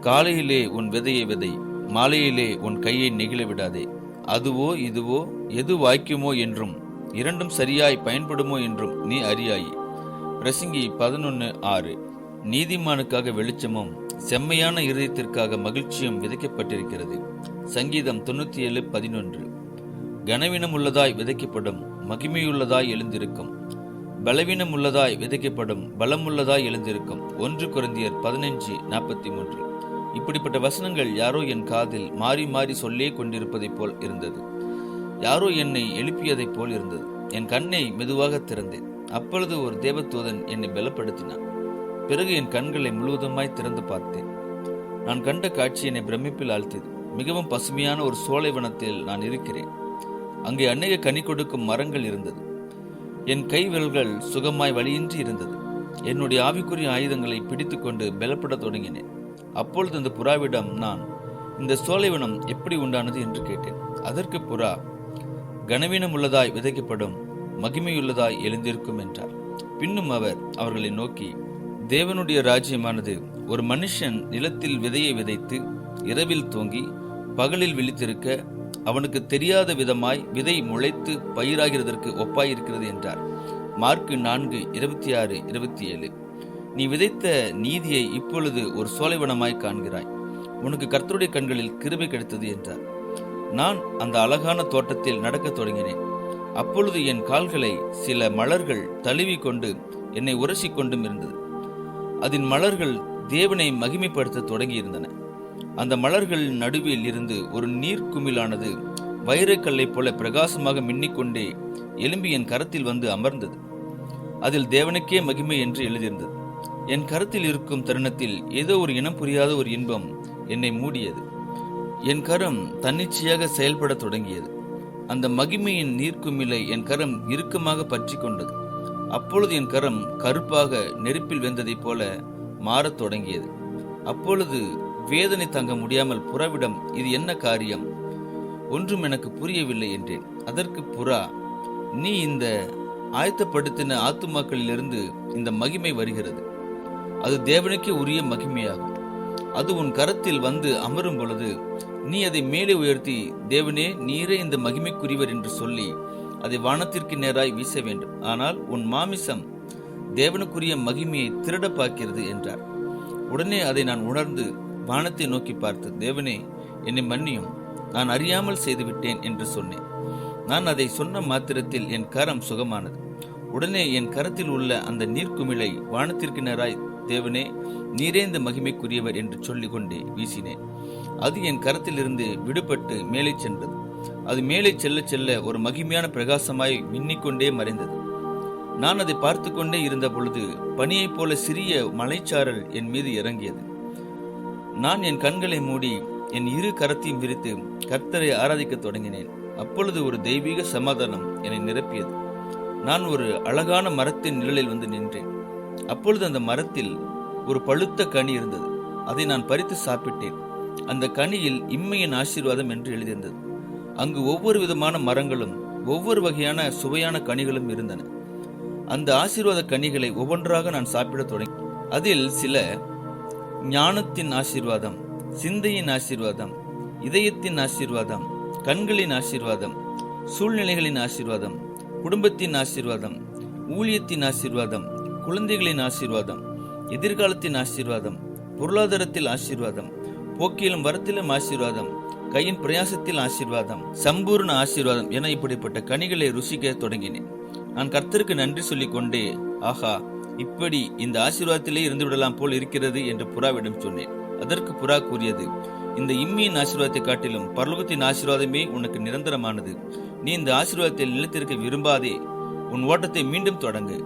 காலையிலே உன் விதையை விதை, மாலையிலே உன் கையை நெகிழ விடாதே. அதுவோ இதுவோ எது வாய்க்குமோ என்றும் இரண்டும் சரியாய் பயன்படுமோ என்றும் நீ அறியாய். பிரசங்கி 11:6. நீதிமானுக்காக வெளிச்சமும் செம்மையான இருதயத்திற்காக மகிழ்ச்சியும் விதைக்கப்பட்டிருக்கிறது. சங்கீதம் 97:11. கனவீனம் உள்ளதாய் விதைக்கப்படும் மகிமையுள்ளதாய் எழுந்திருக்கும், பலவீனம் உள்ளதாய் விதைக்கப்படும் பலமுள்ளதாய் எழுந்திருக்கும். 1 கொரிந்தியர் 15:43. இப்படிப்பட்ட வசனங்கள் யாரோ என் காதில் மாறி மாறி சொல்லே கொண்டிருப்பதைப் போல் இருந்தது. யாரோ என்னை எழுப்பியதைப் போல் இருந்தது. என் கண்ணை மெதுவாக திறந்தேன். அப்பொழுது ஒரு தேவதூதன் என்னை பலப்படுத்தினான். பிறகு என் கண்களை முழுவதுமாய் திறந்து பார்த்தேன். நான் கண்ட காட்சி என்னை பிரமிப்பில் ஆழ்த்தியது. மிகவும் பசுமையான ஒரு சோலை வனத்தில் நான் இருக்கிறேன். அங்கே அநேக கனி கொடுக்கும் மரங்கள் இருந்தது. என் கை விரல்கள் சுகமாய் வலியின்றி இருந்தது. என்னுடைய ஆவிக்குரிய ஆயுதங்களை பிடித்து கொண்டு பலப்பட தொடங்கினேன். அப்பொழுது அந்த புறாவிடம் நான், இந்த சோலைவனம் எப்படி உண்டானது என்று கேட்டேன். அதற்கு புறா, கனவீனம் உள்ளதாய் விதைக்கப்படும் மகிமையுள்ளதாய் எழுந்திருக்கும் என்றார். பின்னும் அவர் அவர்களை நோக்கி, தேவனுடைய ராஜ்யமானது ஒரு மனுஷன் நிலத்தில் விதையை விதைத்து இரவில் தூங்கி பகலில் விழித்திருக்க அவனுக்கு தெரியாத விதமாய் விதை முளைத்து பயிராகிறதற்கு ஒப்பாயிருக்கிறது என்றார். மார்க்கு 4:26-27. நீ விதைத்த நீதியை இப்பொழுது ஒரு சோலைவனமாய் காண்கிறாய். உனக்கு கர்த்தருடைய கண்களில் கிருபை கிடைத்தது என்றார். நான் அந்த அழகான தோட்டத்தில் நடக்கத் தொடங்கினேன். அப்பொழுது என் கால்களை சில மலர்கள் தழுவி கொண்டு என்னை உரசி கொண்டும் இருந்தது. அதன் மலர்கள் தேவனை மகிமைப்படுத்த தொடங்கியிருந்தன. அந்த மலர்கள் நடுவில் இருந்து ஒரு நீர்க்குமிழானது வைரக்கல்லை போல பிரகாசமாக மின்னிக்கொண்டே எலும்பி என் கரத்தில் வந்து அமர்ந்தது. அதில் தேவனுக்கே மகிமை என்று எழுதியிருந்தது. என் கரத்தில் இருக்கும் தருணத்தில் ஏதோ ஒரு இனம் புரியாத ஒரு இன்பம் என்னை மூடியது. என் கரம் தன்னிச்சையாக செயல்பட தொடங்கியது. அந்த மகிமையின் நீர்க்குமிழை என் கரம் இறுக்கமாக பற்றி கொண்டது. அப்பொழுது என் கரம் கருப்பாக நெருப்பில் வெந்ததைப் போல மாறத் தொடங்கியது. அப்பொழுது வேதனை தாங்க முடியாமல் புறாவிடம், இது என்ன காரியம்? ஒன்றும் எனக்கு புரியவில்லை என்றேன். அதற்கு புறா, நீ இந்த ஆயத்தப்படுத்தின ஆத்துமாக்களிலிருந்து இந்த மகிமை வருகிறது. அது தேவனுக்கே உரிய மகிமையாகும். அது உன் கரத்தில் வந்து அமரும் பொழுது நீ அதை மேலே உயர்த்தி, தேவனே நீரே இந்த மகிமைக்குரியவர் என்று சொல்லி அதை வானத்திற்கு நேராய் வீச வேண்டும். ஆனால் உன் மாமிசம் தேவனுக்குரிய மகிமையை திருட பார்க்கிறது என்றார். உடனே அதை நான் உணர்ந்து வானத்தை நோக்கி பார்த்து, தேவனே என்னை மன்னியும், நான் அறியாமல் செய்துவிட்டேன் என்று சொன்னேன். நான் அதை சொன்ன மாத்திரத்தில் என் கரம் சுகமானது. உடனே என் கரத்தில் உள்ள அந்த நீர்க்குமிழை வானத்திற்கு நேராய், தேவனே நீரே இந்த மகிமைக்குரியவர் என்று சொல்லிக் கொண்டே வீசினேன். அது என் கரத்திலிருந்து விடுபட்டு மேலே சென்றது. அது மேலே செல்ல செல்ல ஒரு மகிமையான பிரகாசமாய் மின்னிக்கொண்டே மறைந்தது. நான் அதை பார்த்து கொண்டே இருந்த பொழுது பனியைப் போல சிறிய மலைச்சாரல் என் மீது இறங்கியது. நான் என் கண்களை மூடி என் இரு கரத்தையும் விரித்து கர்த்தரை ஆராதிக்க தொடங்கினேன். அப்பொழுது ஒரு தெய்வீக சமாதானம் என்னை நிரப்பியது. நான் ஒரு அழகான மரத்தின் நிழலில் வந்து நின்றேன். அப்பொழுது அந்த மரத்தில் ஒரு பழுத்த கனி இருந்தது. அதை நான் பறித்து சாப்பிட்டேன். அந்த கனியில் இம்மையின் ஆசீர்வாதம் என்று எழுதியிருந்தது. அங்கு ஒவ்வொரு விதமான மரங்களும் ஒவ்வொரு வகையான சுவையான கனிகளும் இருந்தன. அந்த ஆசீர்வாத கனிகளை ஒவ்வொன்றாக நான் சாப்பிட தொடங்கி, அதில் சில ஞானத்தின் ஆசீர்வாதம், சிந்தையின் ஆசீர்வாதம், இதயத்தின் ஆசீர்வாதம், கண்களின் ஆசீர்வாதம், சூழ்நிலைகளின் ஆசீர்வாதம், குடும்பத்தின் ஆசீர்வாதம், ஊழியத்தின் ஆசீர்வாதம், குழந்தைகளின் ஆசீர்வாதம், எதிர்காலத்தின் ஆசீர்வாதம், பொருளாதாரத்தில் ஆசீர்வாதம், போக்கிலும் வரத்திலும் ஆசீர்வாதம், கையின் பிரயாசத்தில் ஆசீர்வாதம், சம்பூர்ண ஆசீர்வாதம் என இப்படிப்பட்ட கனிகளை ருசிக்க தொடங்கினேன். நான் கர்த்தருக்கு நன்றி சொல்லிக் கொண்டே, ஆஹா, இப்படி இந்த ஆசீர்வாதத்திலே இருந்து விடலாம் போல் இருக்கிறது என்று புறாவிடம் சொன்னேன். அதற்கு புறா கூறியது, இந்த இம்மியின் ஆசீர்வாதத்தை காட்டிலும் பரலோகத்தின் ஆசீர்வாதமே உனக்கு நிரந்தரமானது. நீ இந்த ஆசீர்வாதத்தில் நிலைத்திருக்க விரும்பாதே. உன் ஓட்டத்தை மீண்டும் தொடங்கு.